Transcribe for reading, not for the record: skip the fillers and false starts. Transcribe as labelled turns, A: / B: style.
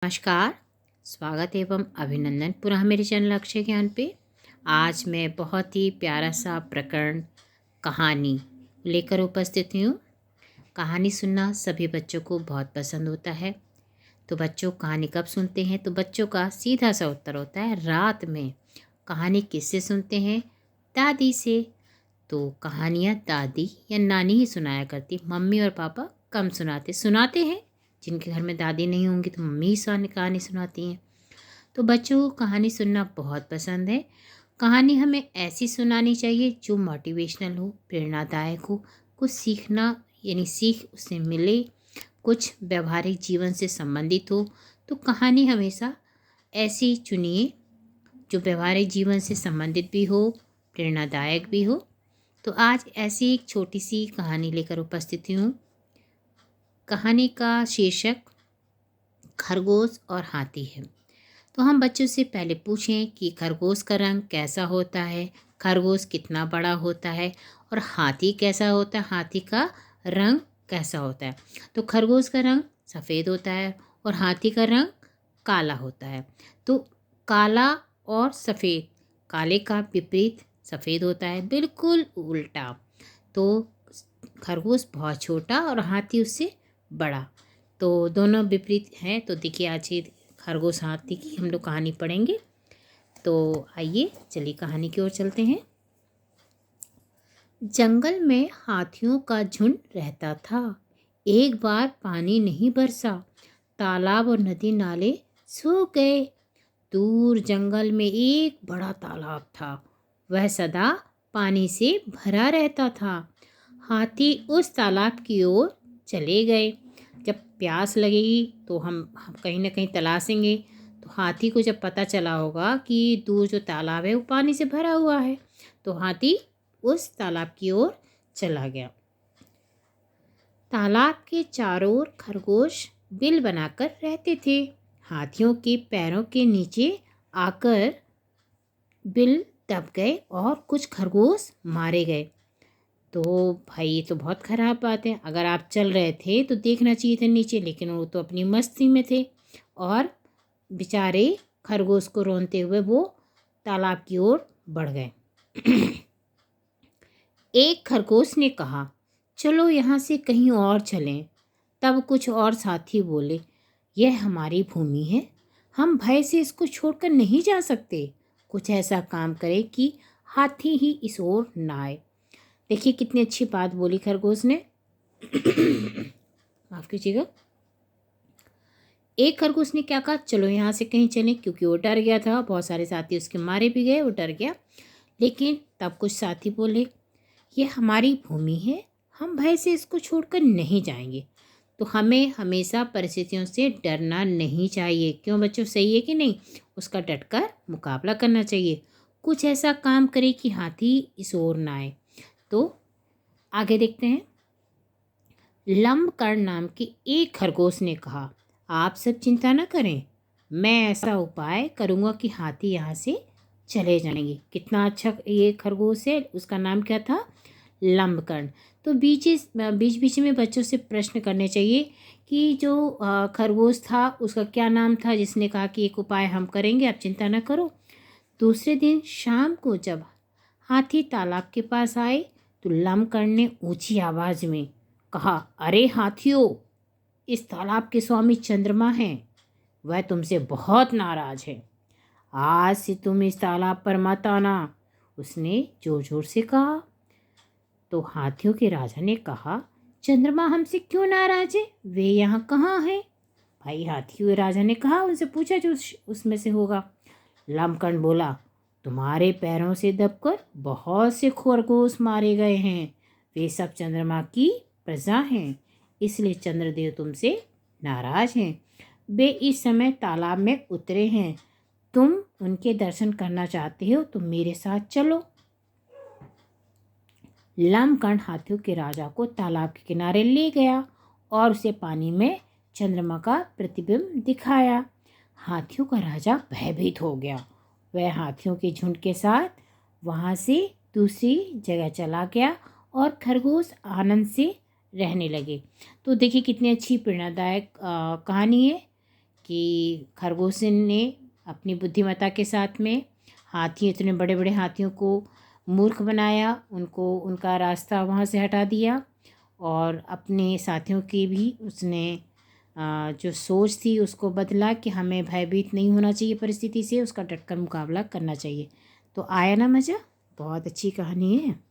A: नमस्कार। स्वागत एवं अभिनंदन पुनः मेरे चैनल अक्षय ज्ञान पे। आज मैं बहुत ही प्यारा सा प्रकरण कहानी लेकर उपस्थित हूँ। कहानी सुनना सभी बच्चों को बहुत पसंद होता है। तो बच्चों कहानी कब सुनते हैं? तो बच्चों का सीधा सा उत्तर होता है रात में। कहानी किससे सुनते हैं? दादी से। तो कहानियाँ दादी या नानी ही सुनाया करती, मम्मी और पापा कम सुनाते हैं। जिनके घर में दादी नहीं होंगी तो मम्मी ही कहानी सुनाती हैं। तो बच्चों को कहानी सुनना बहुत पसंद है। कहानी हमें ऐसी सुनानी चाहिए जो मोटिवेशनल हो, प्रेरणादायक हो, कुछ सीखना यानी सीख उससे मिले, कुछ व्यवहारिक जीवन से संबंधित हो। तो कहानी हमेशा ऐसी चुनिए जो व्यवहारिक जीवन से संबंधित भी हो, प्रेरणादायक भी हो। तो आज ऐसी एक छोटी सी कहानी लेकर उपस्थित हूँ। कहानी का शीर्षक खरगोश और हाथी है। तो हम बच्चों से पहले पूछें कि खरगोश का रंग कैसा होता है, खरगोश कितना बड़ा होता है और हाथी कैसा होता है, हाथी का रंग कैसा होता है। तो खरगोश का रंग सफ़ेद होता है और हाथी का रंग काला होता है। तो काला और सफ़ेद, काले का विपरीत सफ़ेद होता है, बिल्कुल उल्टा। तो खरगोश बहुत छोटा और हाथी उससे बड़ा। तो दोनों विपरीत हैं। तो देखिए आज ये खरगोश हाथी की हम लोग कहानी पढ़ेंगे। तो आइए चलिए कहानी की ओर चलते हैं। जंगल में हाथियों का झुंड रहता था। एक बार पानी नहीं बरसा, तालाब और नदी नाले सूख गए। दूर जंगल में एक बड़ा तालाब था। वह सदा पानी से भरा रहता था। हाथी उस तालाब की ओर चले गए। जब प्यास लगेगी तो हम कहीं ना कहीं तलाशेंगे। तो हाथी को जब पता चला होगा कि दूर जो तालाब है वो पानी से भरा हुआ है, तो हाथी उस तालाब की ओर चला गया। तालाब के चारों ओर खरगोश बिल बनाकर रहते थे। हाथियों के पैरों के नीचे आकर बिल दब गए और कुछ खरगोश मारे गए। तो भाई ये तो बहुत ख़राब बात है। अगर आप चल रहे थे तो देखना चाहिए था नीचे, लेकिन वो तो अपनी मस्ती में थे और बेचारे खरगोश को रोनते हुए वो तालाब की ओर बढ़ गए। एक खरगोश ने कहा, चलो यहाँ से कहीं और चलें। तब कुछ और साथी बोले, यह हमारी भूमि है, हम भय से इसको छोड़कर नहीं जा सकते। कुछ ऐसा काम करें कि हाथी ही इस ओर ना आए। देखिए कितनी अच्छी बात बोली खरगोश ने। माफ़ कीजिएगा। एक खरगोश ने क्या कहा, चलो यहाँ से कहीं चलें, क्योंकि वो डर गया था। बहुत सारे साथी उसके मारे भी गए, वो डर गया। लेकिन तब कुछ साथी बोले, ये हमारी भूमि है, हम भय से इसको छोड़कर नहीं जाएंगे। तो हमें हमेशा परिस्थितियों से डरना नहीं चाहिए। क्यों बच्चों, सही है कि नहीं? उसका डटकर मुकाबला करना चाहिए। कुछ ऐसा काम करे कि हाथी इस ओर ना आए। तो आगे देखते हैं। लंबकर्ण नाम के एक खरगोश ने कहा, आप सब चिंता न करें, मैं ऐसा उपाय करूँगा कि हाथी यहाँ से चले जाएंगे। कितना अच्छा ये खरगोश है। उसका नाम क्या था? लंबकर्ण। तो बीच बीच में बच्चों से प्रश्न करने चाहिए कि जो खरगोश था उसका क्या नाम था जिसने कहा कि एक उपाय हम करेंगे, आप चिंता न करो। दूसरे दिन शाम को जब हाथी तालाब के पास आए तो लंबकर्ण ने ऊंची आवाज में कहा, अरे हाथियों, इस तालाब के स्वामी चंद्रमा हैं, वह तुमसे बहुत नाराज है। आज से तुम इस तालाब पर मत आना, उसने जोर जोर से कहा। तो हाथियों के राजा ने कहा, चंद्रमा हमसे क्यों नाराज है? वे यहाँ कहाँ हैं? भाई हाथियों के राजा ने कहा, उनसे पूछा जो उसमें से होगा। लंबकर्ण बोला, तुम्हारे पैरों से दबकर बहुत से खरगोश मारे गए हैं, वे सब चंद्रमा की प्रजा हैं, इसलिए चंद्रदेव तुमसे नाराज हैं। वे इस समय तालाब में उतरे हैं, तुम उनके दर्शन करना चाहते हो तो मेरे साथ चलो। लंबकर्ण हाथियों के राजा को तालाब के किनारे ले गया और उसे पानी में चंद्रमा का प्रतिबिंब दिखाया। हाथियों का राजा भयभीत हो गया। वह हाथियों के झुंड के साथ वहाँ से दूसरी जगह चला गया और खरगोश आनंद से रहने लगे। तो देखिए कितनी अच्छी प्रेरणादायक कहानी है कि खरगोश ने अपनी बुद्धिमत्ता के साथ में हाथी, इतने बड़े बड़े हाथियों को मूर्ख बनाया, उनको उनका रास्ता वहाँ से हटा दिया और अपने साथियों की भी उसने जो सोच थी उसको बदला कि हमें भयभीत नहीं होना चाहिए परिस्थिति से, उसका डटकर मुकाबला करना चाहिए। तो आया ना मज़ा? बहुत अच्छी कहानी है।